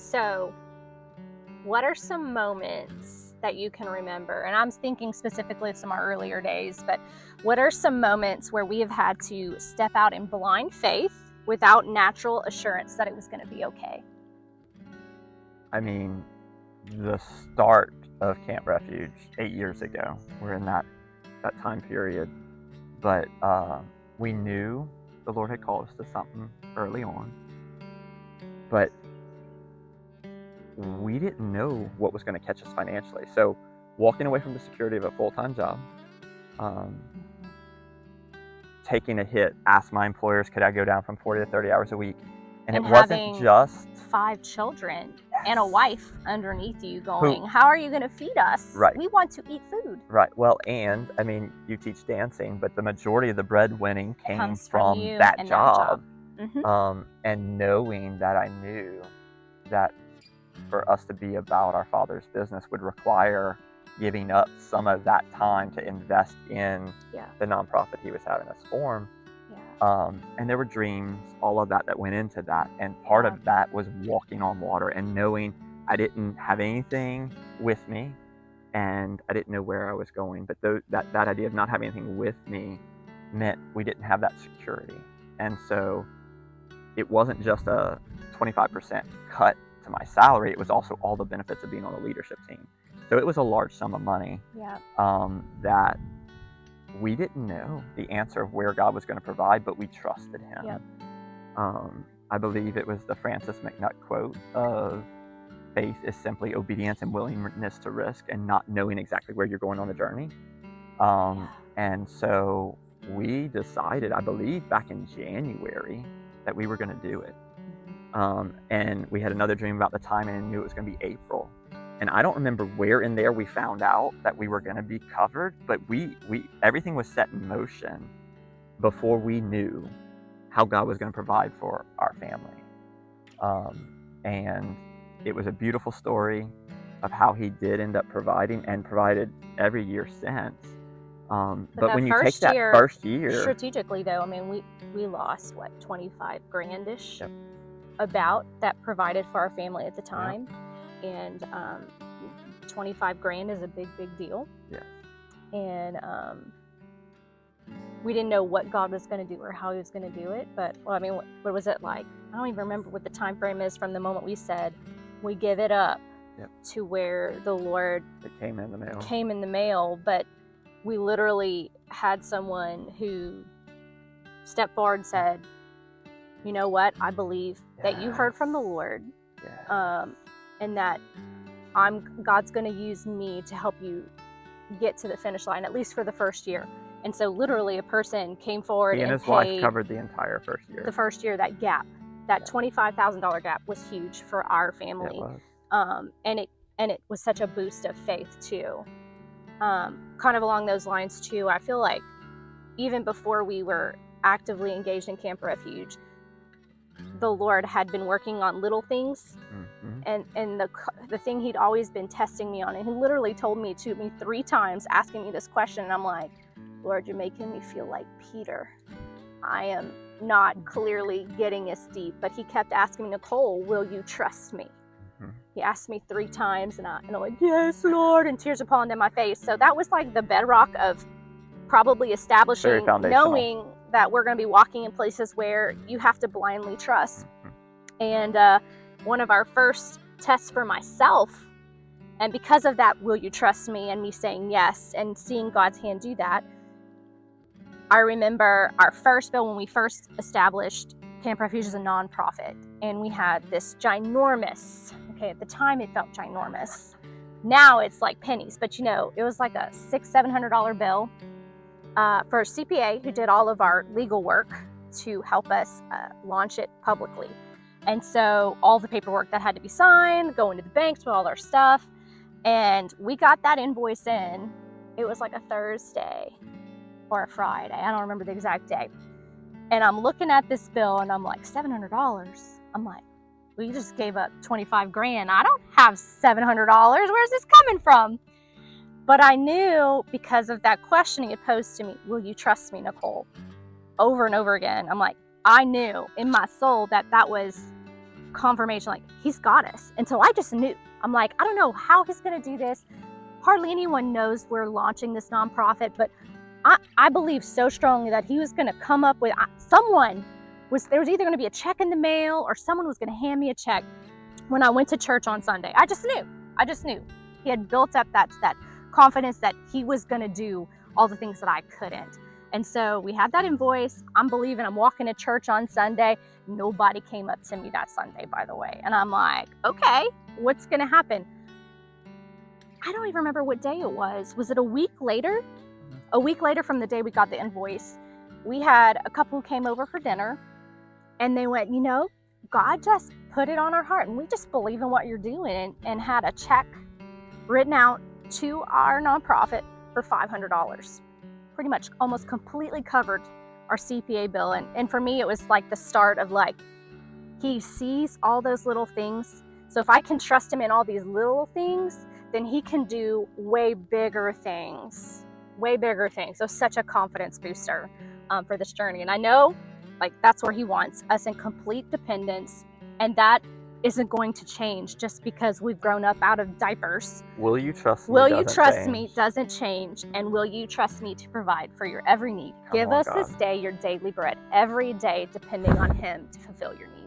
So, what are some moments that you can remember? And I'm thinking specifically of some of our earlier days, but what are some moments where we have had to step out in blind faith without natural assurance that it was going to be okay? I mean, the start of Camp Refuge 8 years ago, we're in that time period, but we knew the Lord had called us to something early on, but we didn't know what was going to catch us financially. So walking away from the security of a full-time job, taking a hit, asked my employers, could I go down from 40 to 30 hours a week? And it wasn't just 5 children and a wife underneath you going, how are you going to feed us? Right. We want to eat food. Right. Well, and I mean, you teach dancing, but the majority of the breadwinning came from that job. And knowing that I knew that for us to be about our Father's business would require giving up some of that time to invest in the nonprofit he was having us form. And there were dreams, all of that went into that. And part of that was walking on water and knowing I didn't have anything with me and I didn't know where I was going. But that idea of not having anything with me meant we didn't have that security. And so it wasn't just a 25% cut to my salary, it was also all the benefits of being on the leadership team. So it was a large sum of money that we didn't know the answer of where God was going to provide, but we trusted him. I believe it was the Francis McNutt quote of faith is simply obedience and willingness to risk and not knowing exactly where you're going on the journey. And so we decided, I believe back in January, that we were going to do it. And we had another dream about the time and knew it was going to be April. And I don't remember where in there we found out that we were going to be covered, but everything was set in motion before we knew how God was going to provide for our family. And it was a beautiful story of how he did end up providing and provided every year since. But when you take that first year, strategically though, I mean, we lost what, 25 grand-ish about that provided for our family at the time. And 25 grand is a big deal. And we didn't know what God was going to do or how he was going to do it, but well, I mean, what was it like? I don't even remember what the time frame is from the moment we said we give it up to where the Lord came in the mail. But we literally had someone who stepped forward and said, you know what, I believe that you heard from the Lord, and that God's going to use me to help you get to the finish line, at least for the first year. And so literally a person came forward and his wife covered the entire first year. The first year, that gap, that $25,000 gap was huge for our family. It was. And it was such a boost of faith too. Kind of along those lines too, I feel like even before we were actively engaged in Camp Refuge, the Lord had been working on little things, and the thing he'd always been testing me on, and he literally told me 3 times, asking me this question, and I'm like, Lord, you're making me feel like Peter. I am not clearly getting as deep, but he kept asking me, Nicole, will you trust me? He asked me 3 times, and I'm like, yes, Lord, and tears are falling down my face. So that was like the bedrock of probably establishing, knowing that we're going to be walking in places where you have to blindly trust. And one of our first tests for myself, and because of that, will you trust me, and me saying yes and seeing God's hand do that, I remember our first bill when we first established Camp Refuge as a nonprofit, and we had this ginormous, at the time it felt ginormous. Now it's like pennies, but it was like a $600-700 bill for a CPA who did all of our legal work to help us launch it publicly. And so all the paperwork that had to be signed, going to the banks with all our stuff, and we got that invoice in. It was like a Thursday or a Friday. I don't remember the exact day. And I'm looking at this bill and I'm like, $700. I'm like, we just gave up 25 grand. I don't have $700. Where's this coming from? But I knew, because of that question he had posed to me, will you trust me, Nicole? Over and over again. I'm like, I knew in my soul that was confirmation, like, he's got us. And so I just knew. I'm like, I don't know how he's going to do this. Hardly anyone knows we're launching this nonprofit, but I believe so strongly that he was going to come up with there was either going to be a check in the mail or someone was going to hand me a check when I went to church on Sunday. I just knew. He had built up that confidence that he was going to do all the things that I couldn't. And so we had that invoice. I'm believing. I'm walking to church on Sunday. Nobody came up to me that Sunday, by the way. And I'm like, okay, what's going to happen? I don't even remember what day it was. Was it a week later? A week later from the day we got the invoice, we had a couple who came over for dinner, and they went, God just put it on our heart, and we just believe in what you're doing, and had a check written out to our nonprofit for $500. Pretty much almost completely covered our CPA bill. And for me, it was like the start of, like, he sees all those little things. So if I can trust him in all these little things, then he can do way bigger things. So such a confidence booster for this journey. And I know, like, that's where he wants us, in complete dependence. And that isn't going to change just because we've grown up out of diapers. Will you trust me? Will you trust me doesn't change. And will you trust me to provide for your every need? Give us this day your daily bread every day, depending on him to fulfill your needs.